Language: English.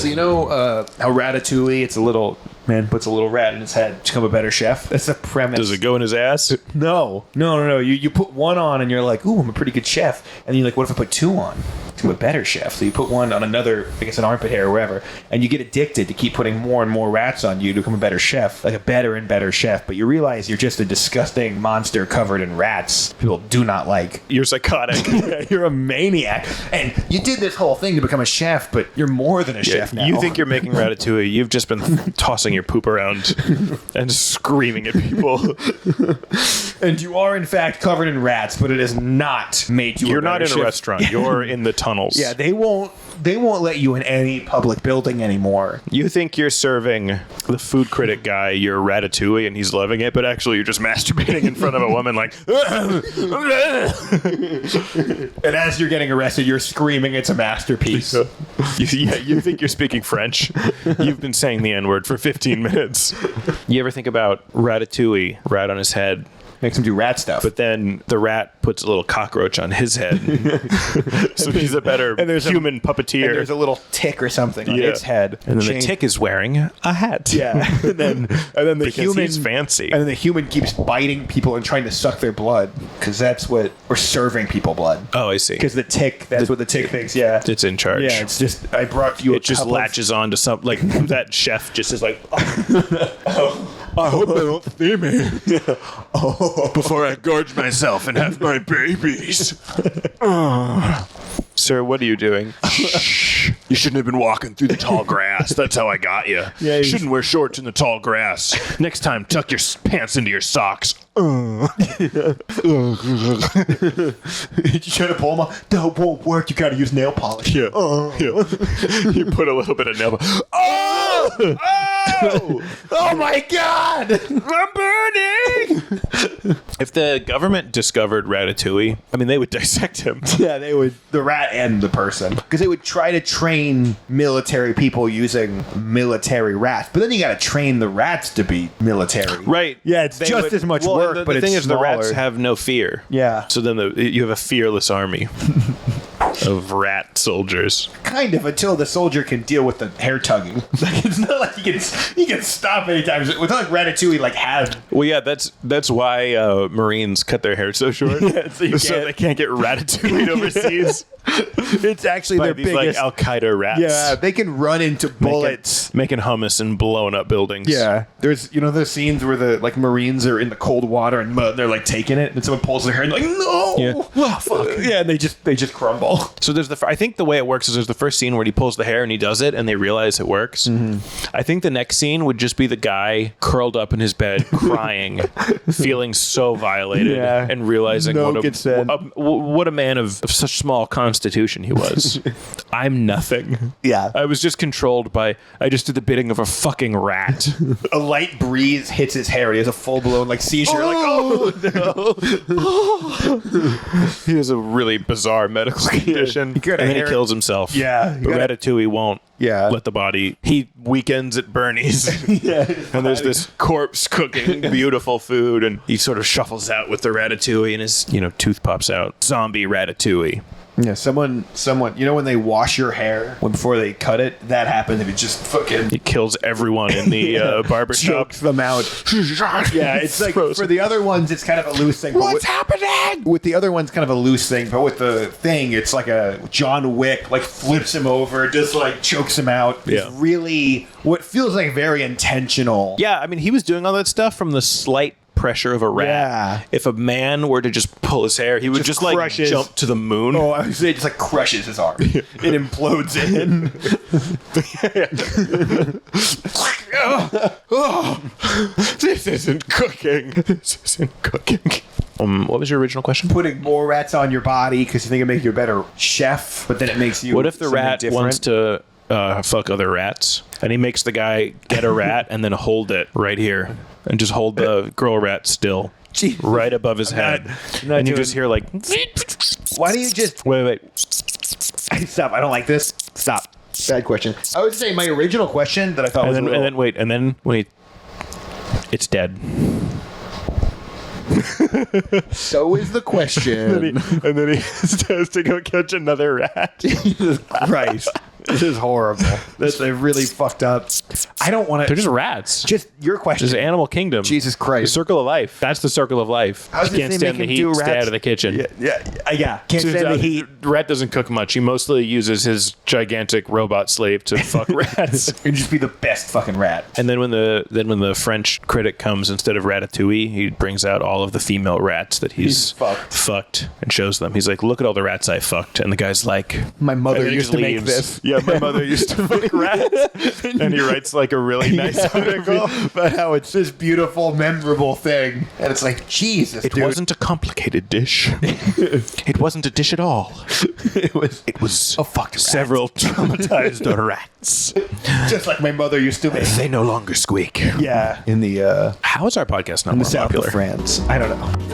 So you know how Ratatouille, it's a little man puts a little rat in his head to become a better chef? That's the premise. Does it go in his ass? No. You put one on and you're like, ooh, I'm a pretty good chef. And then you're like, what if I put two on? To a better chef. So you put one on another, I guess an armpit hair or wherever, and you get addicted to keep putting more and more rats on you to become a better chef, like a better and better chef. But you realize you're just a disgusting monster covered in rats people do not like. You're psychotic. You're a maniac. And you did this whole thing to become a chef, but you're more than a chef now. You think you're making Ratatouille. You've just been tossing your poop around and screaming at people. And you are, in fact, covered in rats, but it has not made you You're a better not in chef. a restaurant. You're in the tunnels. Yeah, they won't let you in any public building anymore. You think you're serving the food critic guy your Ratatouille and he's loving it, but actually you're just masturbating in front of a woman like... And as you're getting arrested, you're screaming it's a masterpiece. You think you're speaking French. You've been saying the N-word for 15 minutes. You ever think about Ratatouille, rat on his head? Makes him do rat stuff. But then the rat puts a little cockroach on his head. So he's a better human puppeteer. And there's a little tick or something on its head. And then the tick is wearing a hat. Yeah. and then the because human... he's fancy. And then the human keeps biting people and trying to suck their blood. Because that's what... We're serving people blood. Oh, I see. Because the tick... That's what the tick thinks, yeah. It's in charge. Yeah, it's just... I brought you It just latches on to something. Like, that chef just is like... I hope they don't see me. Before I gorge myself and have my babies. Sir, what are you doing? You shouldn't have been walking through the tall grass. That's how I got you. Yeah, you shouldn't wear shorts in the tall grass. Next time, tuck your pants into your socks. You try to pull them off? That won't work. You gotta use nail polish. Yeah. You put a little bit of nail polish. Oh! Oh my God! I'm burning! If the government discovered Ratatouille, I mean, they would dissect him. Yeah, they would. The rat and the person. Because they would try to train military people using military rats. But then you gotta train the rats to be military. Right. Yeah, it's just as much work, the but thing it's is, the rats smaller. have no fear. Yeah. So then you have a fearless army of rat soldiers. Kind of, until the soldier can deal with the hair tugging. Like, it's not like he can stop anytime. It's not like Ratatouille have. Well, yeah, that's why Marines cut their hair so short. Yeah, so they can't get ratatouille overseas. It's actually By their these biggest. like Al Qaeda rats. Yeah, they can run into bullets. making hummus and blowing up buildings. Yeah, there's those scenes where the Marines are in the cold water and mud. They're like taking it, and someone pulls their hair and they're like, no, Yeah. oh, fuck. Yeah, and they just crumble. So there's I think the way it works is there's the first scene where he pulls the hair and he does it and they realize it works. Mm-hmm. I think the next scene would just be the guy curled up in his bed crying, feeling so violated, and realizing what a man of such small constitution he was. I'm nothing. Yeah. I was just controlled by, I just did the bidding of a fucking rat. A light breeze hits his hair. He has a full-blown seizure. Oh no! He has a really bizarre medical condition. And then he kills himself. Yeah. But Ratatouille won't let the body. He weekends at Bernie's. And there's this corpse cooking beautiful food, and he sort of shuffles out with the Ratatouille, and his tooth pops out. Zombie Ratatouille. Yeah, someone, when they wash your hair before they cut it, that happens if it just fucking... He kills everyone in the barbershop. Chokes them out. Yeah, it's like, for the other ones, it's kind of a loose thing. What's happening? With the other ones, kind of a loose thing, but with the thing, it's like a John Wick, flips him over, just chokes him out. Yeah. It's really, what feels like very intentional. Yeah, I mean, he was doing all that stuff from the slight pressure of a rat. Yeah. If a man were to just pull his hair, he would just jump to the moon. Oh, I would say it just crushes his arm. It implodes in. This isn't cooking. This isn't cooking. What was your original question? Putting more rats on your body because you think it makes you a better chef, but then it makes you. What if the something rat different? wants to fuck other rats, and he makes the guy get a rat and then hold it right here, and just hold the girl rat still, Jesus. right above his head, and you just hear Why do you just wait. stop? I don't like this. Stop. Bad question. I would say my original question that I thought And was then, a little... and then when it's dead. So is the question. and then he has to go catch another rat. Jesus Christ. This is horrible. They're really fucked up. I don't want to. They're just rats. Just your question. Just animal kingdom. Jesus The Christ. circle of life. That's the circle of life. I was You can't gonna say stand the make him heat. do Stay rats. out of the kitchen. Yeah. Can't stand the heat. Rat doesn't cook much. He mostly uses his gigantic robot slave to fuck rats. It'd just be the best fucking rat. And then when the French critic comes, instead of Ratatouille, he brings out all of the female rats that he's fucked and shows them. He's like, look at all the rats I fucked. And the guy's like, My mother and then he used just to make leaves. this. Yeah, my mother used to fuck rats. And he writes like a really nice article. But how it's this beautiful, memorable thing. And it's like, Jesus, It wasn't a complicated dish. It wasn't a dish at all. It was a fucked rat. several traumatized rats. Just like my mother used to make. They no longer squeak. Yeah. In the How is our podcast not in the more south popular? of France. I don't know.